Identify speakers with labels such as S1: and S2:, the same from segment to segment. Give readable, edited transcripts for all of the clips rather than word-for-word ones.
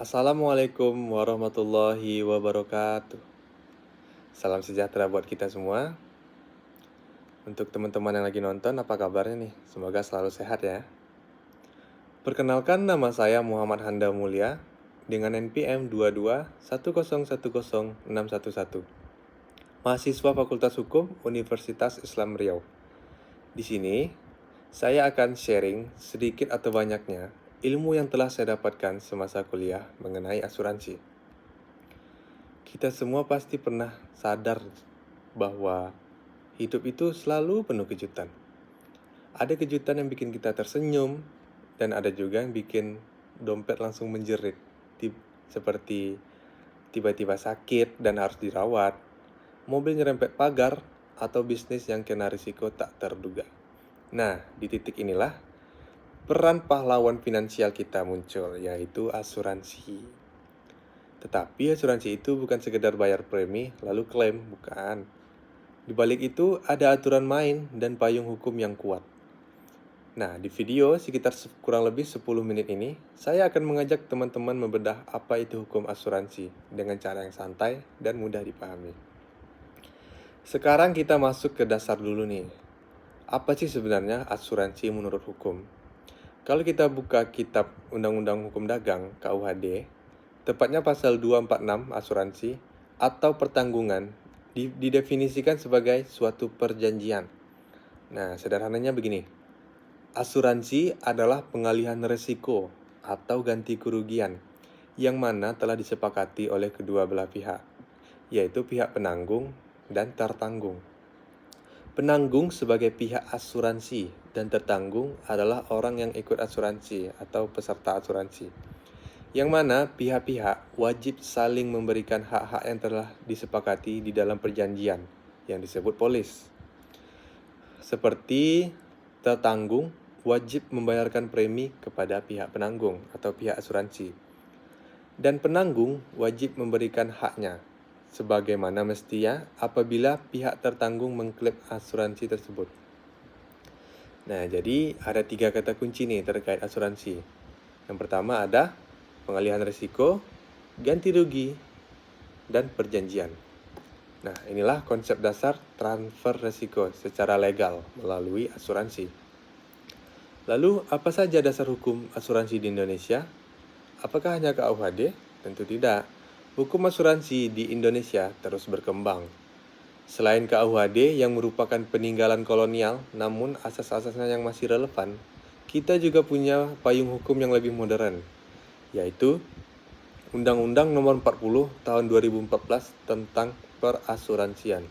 S1: Assalamualaikum warahmatullahi wabarakatuh. Salam sejahtera buat kita semua. Untuk teman-teman yang lagi nonton, apa kabarnya nih? Semoga selalu sehat ya. Perkenalkan, nama saya Muhammad Handa Mulia dengan NPM 221010611. Mahasiswa Fakultas Hukum Universitas Islam Riau. Di sini, saya akan sharing sedikit atau banyaknya ilmu yang telah saya dapatkan semasa kuliah mengenai asuransi. Kita semua pasti pernah sadar bahwa hidup itu selalu penuh kejutan. Ada kejutan yang bikin kita tersenyum, dan ada juga yang bikin dompet langsung menjerit, seperti tiba-tiba sakit dan harus dirawat, mobil nyerempet pagar, atau bisnis yang kena risiko tak terduga. Nah, di titik inilah peran pahlawan finansial kita muncul, yaitu asuransi. Tetapi asuransi itu bukan sekedar bayar premi lalu klaim, bukan. Di balik itu ada aturan main dan payung hukum yang kuat. Nah, di video sekitar kurang lebih 10 menit ini, saya akan mengajak teman-teman membedah apa itu hukum asuransi dengan cara yang santai dan mudah dipahami. Sekarang kita masuk ke dasar dulu nih. Apa sih sebenarnya asuransi menurut hukum? Kalau kita buka kitab Undang-Undang Hukum Dagang (KUHD), tepatnya pasal 246 asuransi atau pertanggungan didefinisikan sebagai suatu perjanjian. Nah, sederhananya begini. Asuransi adalah pengalihan risiko atau ganti kerugian yang mana telah disepakati oleh kedua belah pihak, yaitu pihak penanggung dan tertanggung. Penanggung sebagai pihak asuransi dan tertanggung adalah orang yang ikut asuransi atau peserta asuransi, yang mana pihak-pihak wajib saling memberikan hak-hak yang telah disepakati di dalam perjanjian yang disebut polis. Seperti tertanggung wajib membayarkan premi kepada pihak penanggung atau pihak asuransi, dan penanggung wajib memberikan haknya sebagaimana mestinya apabila pihak tertanggung mengklaim asuransi tersebut. Nah, jadi ada 3 kata kunci nih terkait asuransi. Yang pertama ada pengalihan risiko, ganti rugi, dan perjanjian. Nah, inilah konsep dasar transfer risiko secara legal melalui asuransi. Lalu, apa saja dasar hukum asuransi di Indonesia? Apakah hanya KUHD? Tentu tidak. Hukum asuransi di Indonesia terus berkembang. Selain KUHD yang merupakan peninggalan kolonial, namun asas-asasnya yang masih relevan, kita juga punya payung hukum yang lebih modern, yaitu Undang-Undang Nomor 40 Tahun 2014 tentang perasuransian.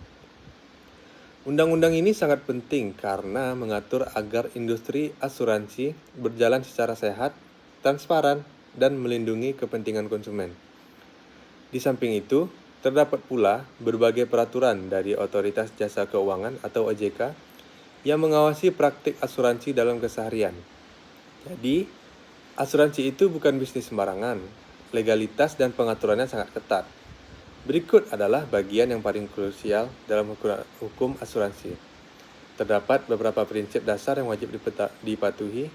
S1: Undang-undang ini sangat penting karena mengatur agar industri asuransi berjalan secara sehat, transparan, dan melindungi kepentingan konsumen. Di samping itu, terdapat pula berbagai peraturan dari Otoritas Jasa Keuangan atau OJK yang mengawasi praktik asuransi dalam keseharian. Jadi, asuransi itu bukan bisnis sembarangan. Legalitas dan pengaturannya sangat ketat. Berikut adalah bagian yang paling krusial dalam hukum asuransi. Terdapat beberapa prinsip dasar yang wajib dipatuhi,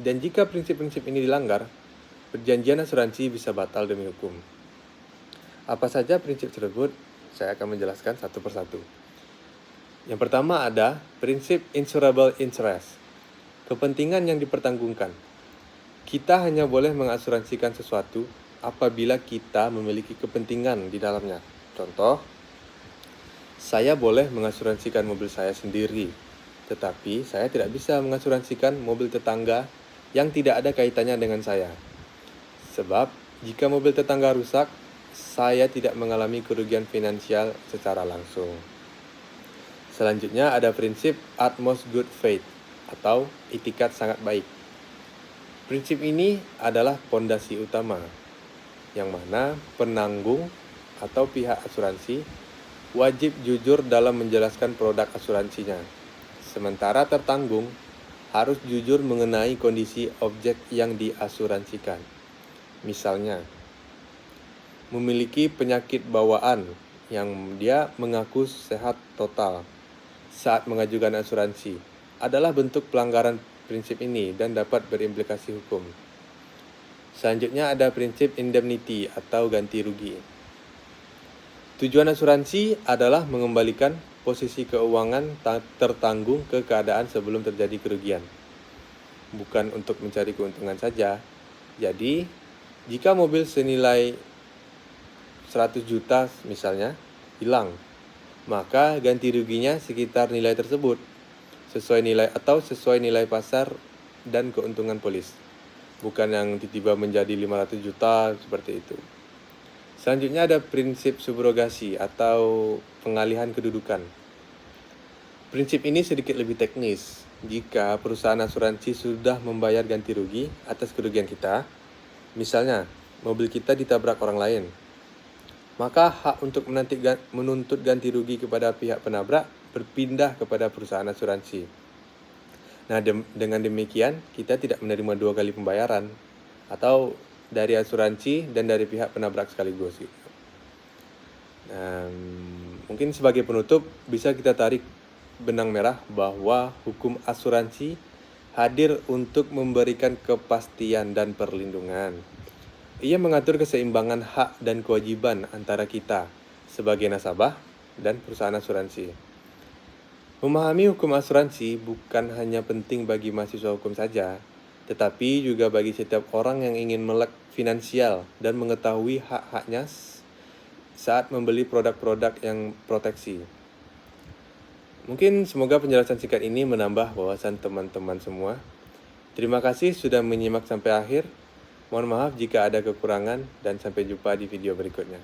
S1: dan jika prinsip-prinsip ini dilanggar, perjanjian asuransi bisa batal demi hukum. Apa saja prinsip tersebut? Saya akan menjelaskan satu persatu. Yang pertama ada prinsip insurable interest, kepentingan yang dipertanggungkan. Kita hanya boleh mengasuransikan sesuatu apabila kita memiliki kepentingan di dalamnya. Contoh, saya boleh mengasuransikan mobil saya sendiri, tetapi saya tidak bisa mengasuransikan mobil tetangga yang tidak ada kaitannya dengan saya. Sebab, jika mobil tetangga rusak, saya tidak mengalami kerugian finansial secara langsung. Selanjutnya ada prinsip utmost good faith atau itikat sangat baik. Prinsip ini adalah pondasi utama, yang mana penanggung atau pihak asuransi wajib jujur dalam menjelaskan produk asuransinya. Sementara tertanggung harus jujur mengenai kondisi objek yang diasuransikan. Misalnya, memiliki penyakit bawaan yang dia mengaku sehat total saat mengajukan asuransi adalah bentuk pelanggaran prinsip ini dan dapat berimplikasi hukum. Selanjutnya ada prinsip indemnity atau ganti rugi. Tujuan asuransi adalah mengembalikan posisi keuangan tertanggung ke keadaan sebelum terjadi kerugian, bukan untuk mencari keuntungan saja. Jadi, jika mobil senilai 100 juta misalnya hilang, maka ganti ruginya sekitar nilai tersebut, sesuai nilai pasar dan keuntungan polis. Bukan yang tiba-tiba menjadi 500 juta seperti itu. Selanjutnya ada prinsip subrogasi atau pengalihan kedudukan. Prinsip ini sedikit lebih teknis. Jika perusahaan asuransi sudah membayar ganti rugi atas kerugian kita, misalnya mobil kita ditabrak orang lain, maka hak untuk menuntut ganti rugi kepada pihak penabrak berpindah kepada perusahaan asuransi. Nah, dengan demikian kita tidak menerima dua kali pembayaran, atau dari asuransi dan dari pihak penabrak sekaligus. Mungkin sebagai penutup bisa kita tarik benang merah bahwa hukum asuransi hadir untuk memberikan kepastian dan perlindungan. Ia mengatur keseimbangan hak dan kewajiban antara kita sebagai nasabah dan perusahaan asuransi. Memahami hukum asuransi bukan hanya penting bagi mahasiswa hukum saja, tetapi juga bagi setiap orang yang ingin melek finansial dan mengetahui hak-haknya saat membeli produk-produk yang proteksi. Mungkin semoga penjelasan singkat ini menambah wawasan teman-teman semua. Terima kasih sudah menyimak sampai akhir. Mohon maaf jika ada kekurangan dan sampai jumpa di video berikutnya.